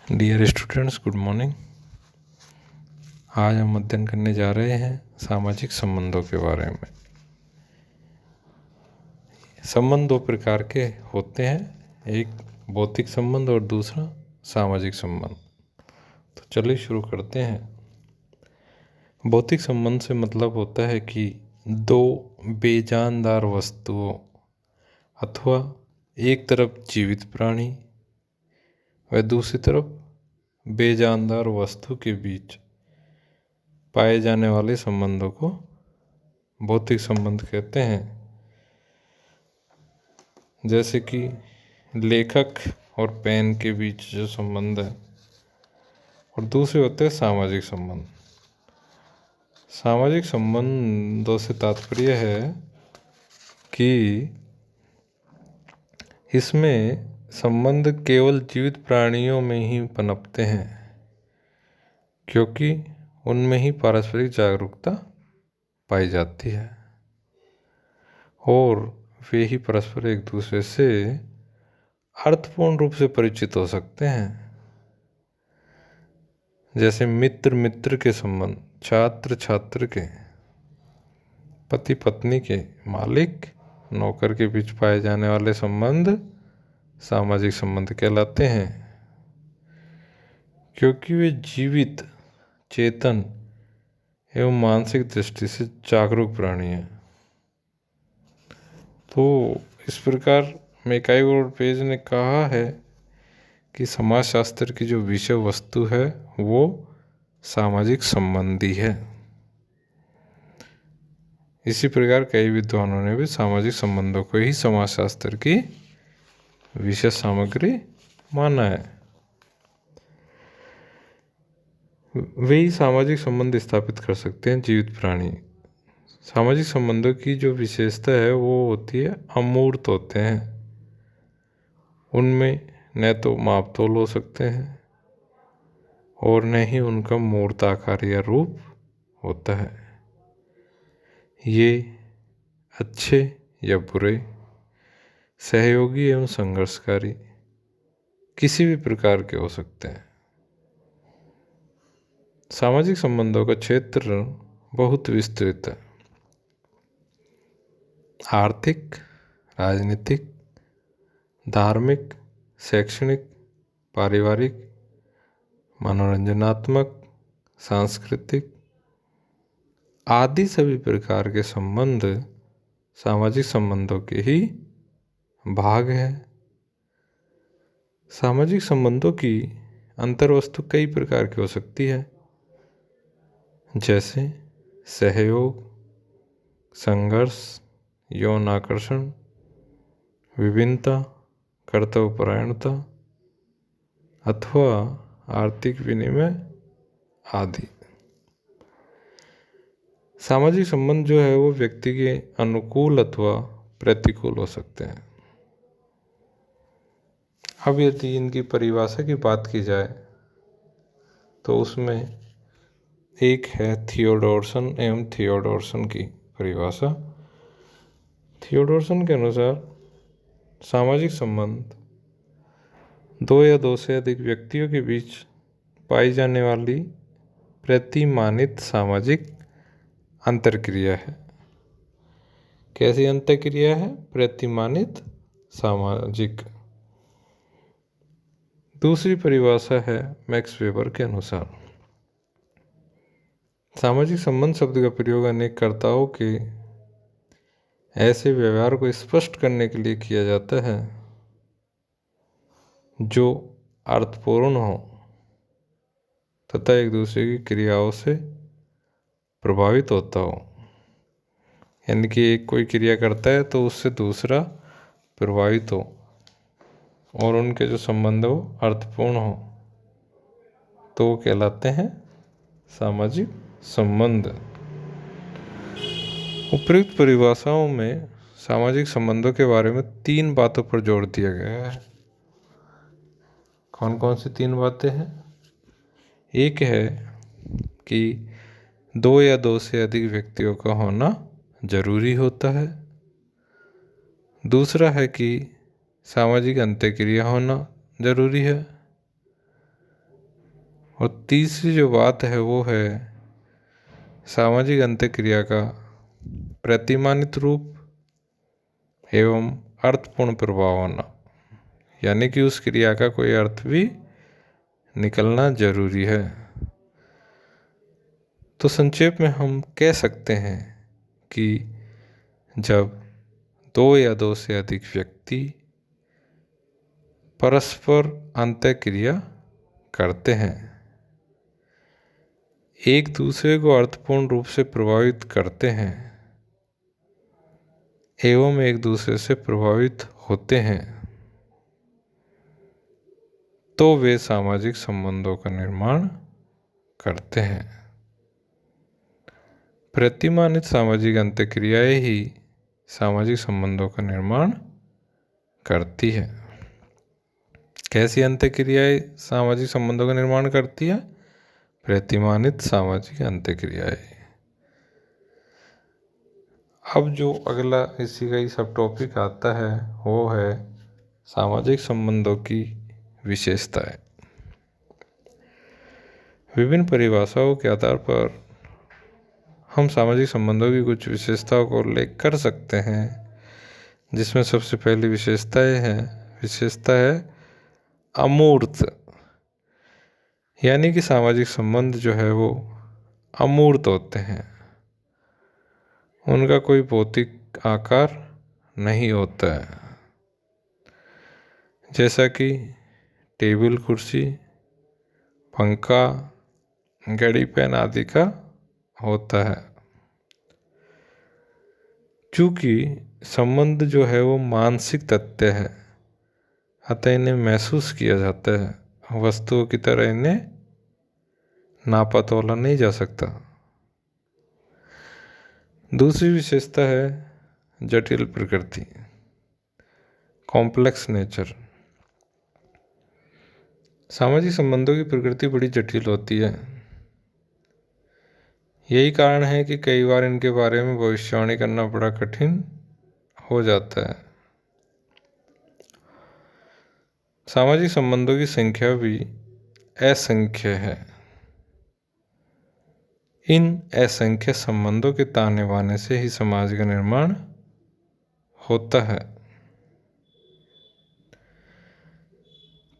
Dear students, good morning. आज हम अध्ययन करने जा रहे हैं सामाजिक संबंधों के बारे में। संबंध दो प्रकार के होते हैं, एक भौतिक संबंध और दूसरा सामाजिक संबंध। तो चलिए शुरू करते हैं। भौतिक संबंध से मतलब होता है कि दो बेजानदार वस्तुओं अथवा एक तरफ जीवित प्राणी व दूसरी तरफ बेजानदार वस्तु के बीच पाए जाने वाले संबंधों को भौतिक संबंध कहते हैं। जैसे कि लेखक और पेन के बीच जो संबंध है, और दूसरे होते हैं सामाजिक संबंध। सामाजिक संबंधों से तात्पर्य है कि इसमें संबंध केवल जीवित प्राणियों में ही पनपते हैं, क्योंकि उनमें ही पारस्परिक जागरूकता पाई जाती है और वे ही परस्पर एक दूसरे से अर्थपूर्ण रूप से परिचित हो सकते हैं। जैसे मित्र मित्र के संबंध, छात्र छात्र के, पति पत्नी के, मालिक नौकर के बीच पाए जाने वाले संबंध सामाजिक संबंध कहलाते हैं, क्योंकि वे जीवित, चेतन एवं मानसिक दृष्टि से जागरूक प्राणी हैं। तो इस प्रकार मेकाई और पेज ने कहा है कि समाजशास्त्र की जो विषय वस्तु है वो सामाजिक संबंधी है। इसी प्रकार कई विद्वानों ने भी सामाजिक संबंधों को ही समाजशास्त्र की विषय सामग्री माना है। वे ही सामाजिक संबंध स्थापित कर सकते हैं जीवित प्राणी। सामाजिक संबंधों की जो विशेषता है वो होती है अमूर्त होते हैं। उनमें न तो माप तोल हो सकते हैं और न ही उनका मूर्त आकार या रूप होता है। ये अच्छे या बुरे, सहयोगी एवं संघर्षकारी किसी भी प्रकार के हो सकते हैं। सामाजिक संबंधों का क्षेत्र बहुत विस्तृत है। आर्थिक, राजनीतिक, धार्मिक, शैक्षणिक, पारिवारिक, मनोरंजनात्मक, सांस्कृतिक आदि सभी प्रकार के संबंध सामाजिक संबंधों के ही भाग हैं। सामाजिक संबंधों की अंतर्वस्तु कई प्रकार की हो सकती है, जैसे सहयोग, संघर्ष, यौन आकर्षण, विभिन्नता, कर्तव्यपरायणता अथवा आर्थिक विनिमय आदि। सामाजिक संबंध जो है वो व्यक्ति के अनुकूल अथवा प्रतिकूल हो सकते हैं। अब यदि इनकी परिभाषा की बात की जाए तो उसमें एक है थियोडोरसन एवं थियोडोरसन की परिभाषा। थियोडोरसन के अनुसार सामाजिक संबंध दो या दो से अधिक व्यक्तियों के बीच पाई जाने वाली प्रतिमानित सामाजिक अंतरक्रिया है। कैसी अंतरक्रिया है? प्रतिमानित सामाजिक। दूसरी परिभाषा है मैक्स वेबर के अनुसार सामाजिक संबंध शब्द का प्रयोग अनेक कर्ताओं के ऐसे व्यवहार को स्पष्ट करने के लिए किया जाता है जो अर्थपूर्ण हो तथा एक दूसरे की क्रियाओं से प्रभावित होता हो। यानी कि एक कोई क्रिया करता है तो उससे दूसरा प्रभावित हो और उनके जो संबंध हो अर्थपूर्ण हो, तो वो कहलाते हैं सामाजिक संबंध। उपयुक्त परिभाषाओं में सामाजिक संबंधों के बारे में 3 बातों पर जोर दिया गया है। कौन कौन सी 3 बातें हैं? एक है कि 2 या 2 से अधिक व्यक्तियों का होना जरूरी होता है। दूसरा है कि सामाजिक अंतःक्रिया होना जरूरी है। और तीसरी जो बात है वो है सामाजिक अंतःक्रिया का प्रतिमानित रूप एवं अर्थपूर्ण प्रभाव होना, यानी कि उस क्रिया का कोई अर्थ भी निकलना जरूरी है। तो संक्षेप में हम कह सकते हैं कि जब दो या दो से अधिक व्यक्ति परस्पर अंतःक्रिया करते हैं, एक दूसरे को अर्थपूर्ण रूप से प्रभावित करते हैं एवं एक दूसरे से प्रभावित होते हैं, तो वे सामाजिक संबंधों का निर्माण करते हैं। प्रतिमानित सामाजिक अंतःक्रियाएं ही सामाजिक संबंधों का निर्माण करती है। कैसी अंतःक्रियाएं सामाजिक संबंधों का निर्माण करती है? प्रतिमानित सामाजिक अंतःक्रियाएं। अब जो अगला इसी का ही सब टॉपिक आता है वो है सामाजिक संबंधों की विशेषताएं। विभिन्न परिभाषाओं के आधार पर हम सामाजिक संबंधों की कुछ विशेषताओं को उल्लेख कर सकते हैं, जिसमें सबसे पहली विशेषता है अमूर्त, यानी कि सामाजिक संबंध जो है वो अमूर्त होते हैं, उनका कोई भौतिक आकार नहीं होता है, जैसा कि टेबल कुर्सी, पंखा, घड़ी पेन आदि का होता है। क्योंकि संबंध जो है वो मानसिक तथ्य है, अतः इन्हें महसूस किया जाता है, वस्तुओं की तरह इन्हें नापा तोला नहीं जा सकता। दूसरी विशेषता है जटिल प्रकृति, कॉम्प्लेक्स नेचर। सामाजिक संबंधों की प्रकृति बड़ी जटिल होती है। यही कारण है कि कई बार इनके बारे में भविष्यवाणी करना बड़ा कठिन हो जाता है। सामाजिक संबंधों की संख्या भी असंख्य है। इन असंख्य संबंधों के ताने बाने से ही समाज का निर्माण होता है।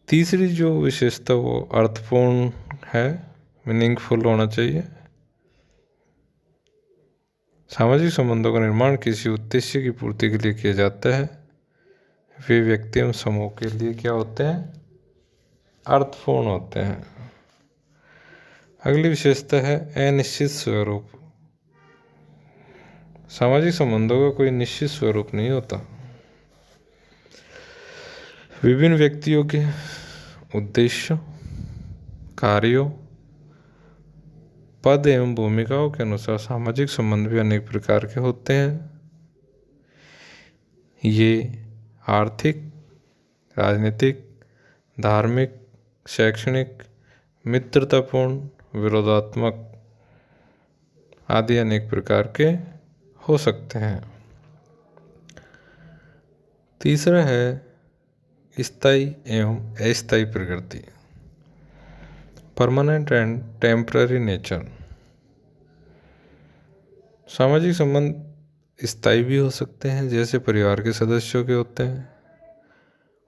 तीसरी जो विशेषता वो अर्थपूर्ण है, मीनिंगफुल होना चाहिए। सामाजिक संबंधों का निर्माण किसी उद्देश्य की पूर्ति के लिए किया जाता है। वे व्यक्ति एवं समूह के लिए क्या होते हैं? अर्थपूर्ण होते हैं। अगली विशेषता है अनिश्चित स्वरूप। सामाजिक संबंधों का कोई निश्चित स्वरूप नहीं होता। विभिन्न व्यक्तियों के उद्देश्य, कार्यों, पद एवं भूमिकाओं के अनुसार सामाजिक संबंध भी अनेक प्रकार के होते हैं। ये आर्थिक, राजनीतिक, धार्मिक, शैक्षणिक, मित्रतापूर्ण, विरोधात्मक आदि अनेक प्रकार के हो सकते हैं। तीसरा है स्थायी एवं अस्थायी प्रकृति, परमानेंट एंड टेम्पररी नेचर। सामाजिक संबंध स्थायी भी हो सकते हैं, जैसे परिवार के सदस्यों के होते हैं,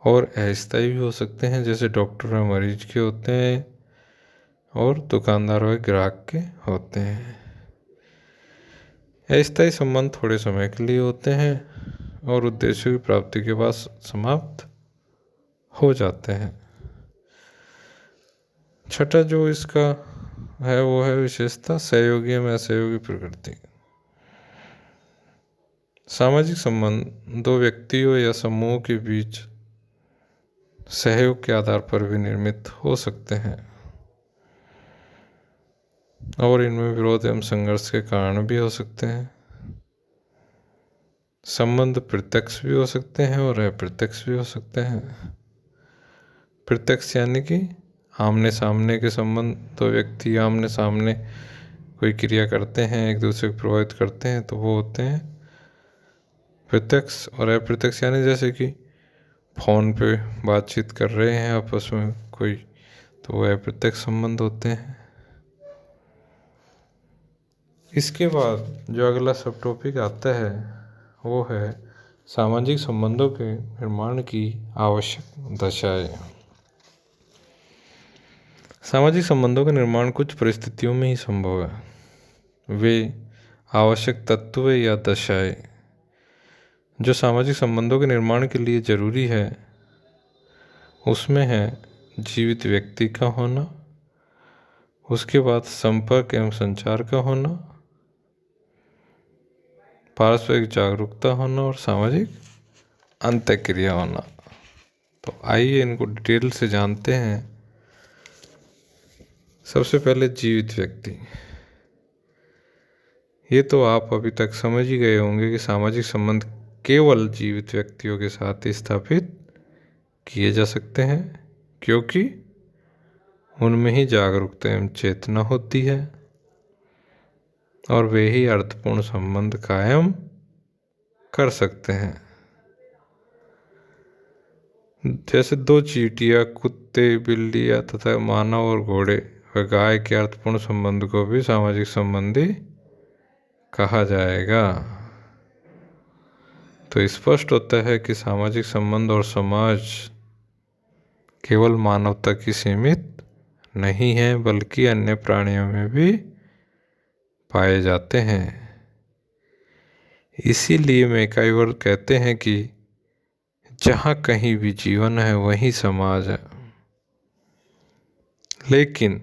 और अस्थायी भी हो सकते हैं, जैसे डॉक्टर और मरीज के होते हैं और दुकानदार और ग्राहक के होते हैं। अस्थायी संबंध थोड़े समय के लिए होते हैं और उद्देश्यों की प्राप्ति के बाद समाप्त हो जाते हैं। छठा जो इसका है वो है विशेषता सहयोगी एवं असहयोगी प्रकृति। सामाजिक संबंध दो व्यक्तियों या समूहों के बीच सहयोग के आधार पर भी निर्मित हो सकते हैं और इनमें विरोध एवं संघर्ष के कारण भी हो सकते हैं। संबंध प्रत्यक्ष भी हो सकते हैं और अप्रत्यक्ष भी हो सकते हैं। प्रत्यक्ष यानी कि आमने सामने के संबंध, दो व्यक्ति आमने सामने कोई क्रिया करते हैं, एक दूसरे को प्रभावित करते हैं, तो वो होते हैं प्रत्यक्ष। और अप्रत्यक्ष यानी जैसे कि फोन पे बातचीत कर रहे हैं आपस में, कोई तो वो अप्रत्यक्ष संबंध होते हैं। इसके बाद जो अगला सब टॉपिक आता है वो है सामाजिक संबंधों के निर्माण की आवश्यक दशाएं। सामाजिक संबंधों का निर्माण कुछ परिस्थितियों में ही संभव है। वे आवश्यक तत्व या दशाएं जो सामाजिक संबंधों के निर्माण के लिए जरूरी है, उसमें है जीवित व्यक्ति का होना, उसके बाद संपर्क एवं संचार का होना, पारस्परिक जागरूकता होना और सामाजिक अंतःक्रिया होना। तो आइए इनको डिटेल से जानते हैं। सबसे पहले जीवित व्यक्ति। ये तो आप अभी तक समझ ही गए होंगे कि सामाजिक संबंध केवल जीवित व्यक्तियों के साथ ही स्थापित किए जा सकते हैं, क्योंकि उनमें ही जागरूकता एवं चेतना होती है और वे ही अर्थपूर्ण संबंध कायम कर सकते हैं। जैसे दो चींटियां, कुत्ते, बिल्लियां तथा मानव और घोड़े व गाय के अर्थपूर्ण संबंध को भी सामाजिक संबंधी कहा जाएगा। तो स्पष्ट होता है कि सामाजिक संबंध और समाज केवल मानव तक ही सीमित नहीं है, बल्कि अन्य प्राणियों में भी पाए जाते हैं। इसीलिए मैकाइवर कहते हैं कि जहाँ कहीं भी जीवन है वहीं समाज है, लेकिन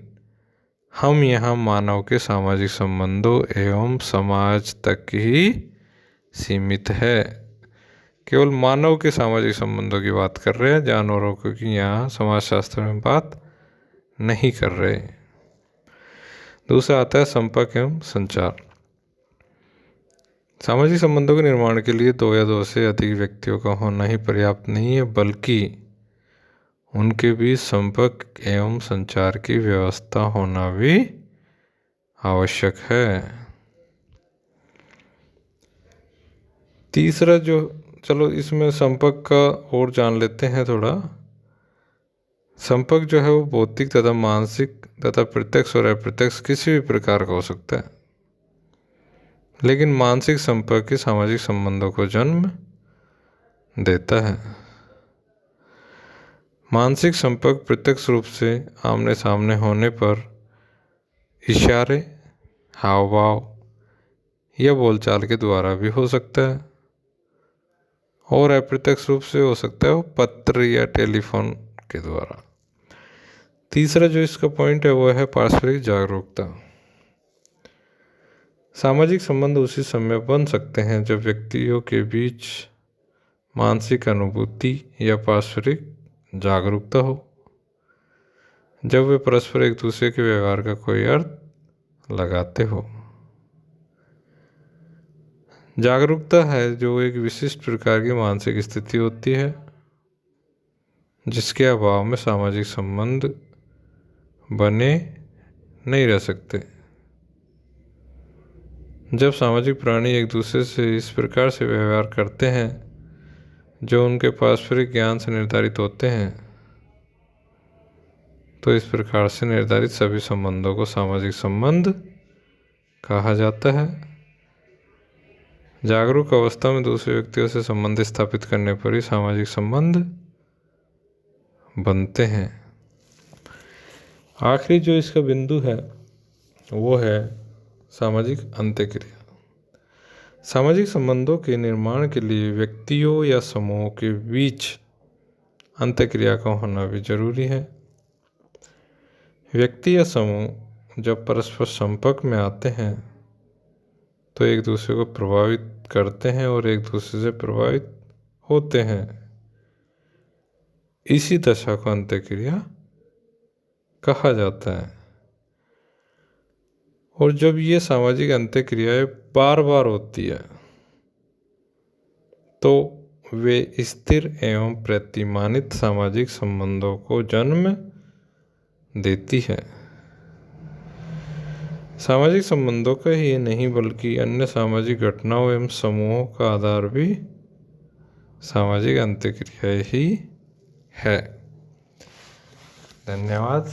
हम यहाँ मानव के सामाजिक संबंधों एवं समाज तक ही सीमित है। केवल मानव के सामाजिक संबंधों की बात कर रहे हैं, जानवरों की यहाँ समाजशास्त्र में बात नहीं कर रहे। दूसरा आता है संपर्क एवं संचार। सामाजिक संबंधों के निर्माण के लिए दो या दो से अधिक व्यक्तियों का होना ही पर्याप्त नहीं है, बल्कि उनके बीच संपर्क एवं संचार की व्यवस्था होना भी आवश्यक है। तीसरा जो, चलो इसमें संपर्क का और जान लेते हैं थोड़ा। संपर्क जो है वो भौतिक तथा मानसिक तथा प्रत्यक्ष और अप्रत्यक्ष किसी भी प्रकार का हो सकता है, लेकिन मानसिक संपर्क ही सामाजिक संबंधों को जन्म देता है। मानसिक संपर्क प्रत्यक्ष रूप से आमने सामने होने पर इशारे, हाव भाव या बोलचाल के द्वारा भी हो सकता है, और अप्रत्यक्ष रूप से हो सकता है वो पत्र या टेलीफोन के द्वारा। तीसरा जो इसका पॉइंट है वो है पारस्परिक जागरूकता। सामाजिक संबंध उसी समय बन सकते हैं जब व्यक्तियों के बीच मानसिक अनुभूति या पारस्परिक जागरूकता हो, जब वे परस्पर एक दूसरे के व्यवहार का कोई अर्थ लगाते हो। जागरूकता है जो एक विशिष्ट प्रकार की मानसिक स्थिति होती है, जिसके अभाव में सामाजिक संबंध बने नहीं रह सकते। जब सामाजिक प्राणी एक दूसरे से इस प्रकार से व्यवहार करते हैं जो उनके पारस्परिक ज्ञान से निर्धारित होते हैं, तो इस प्रकार से निर्धारित सभी संबंधों को सामाजिक संबंध कहा जाता है। जागरूक अवस्था में दूसरे व्यक्तियों से संबंध स्थापित करने पर ही सामाजिक संबंध बनते हैं। आखिरी जो इसका बिंदु है वो है सामाजिक अंतःक्रिया। सामाजिक संबंधों के निर्माण के लिए व्यक्तियों या समूहों के बीच अंतःक्रिया का होना भी जरूरी है। व्यक्ति या समूह जब परस्पर संपर्क में आते हैं तो एक दूसरे को प्रभावित करते हैं और एक दूसरे से प्रभावित होते हैं। इसी दशा को अंतःक्रिया कहा जाता है। और जब ये सामाजिक अंतःक्रियाएं बार बार होती है तो वे स्थिर एवं प्रतिमानित सामाजिक संबंधों को जन्म देती है। सामाजिक संबंधों का ही नहीं बल्कि अन्य सामाजिक घटनाओं एवं समूहों का आधार भी सामाजिक अंतःक्रिया ही है। धन्यवाद।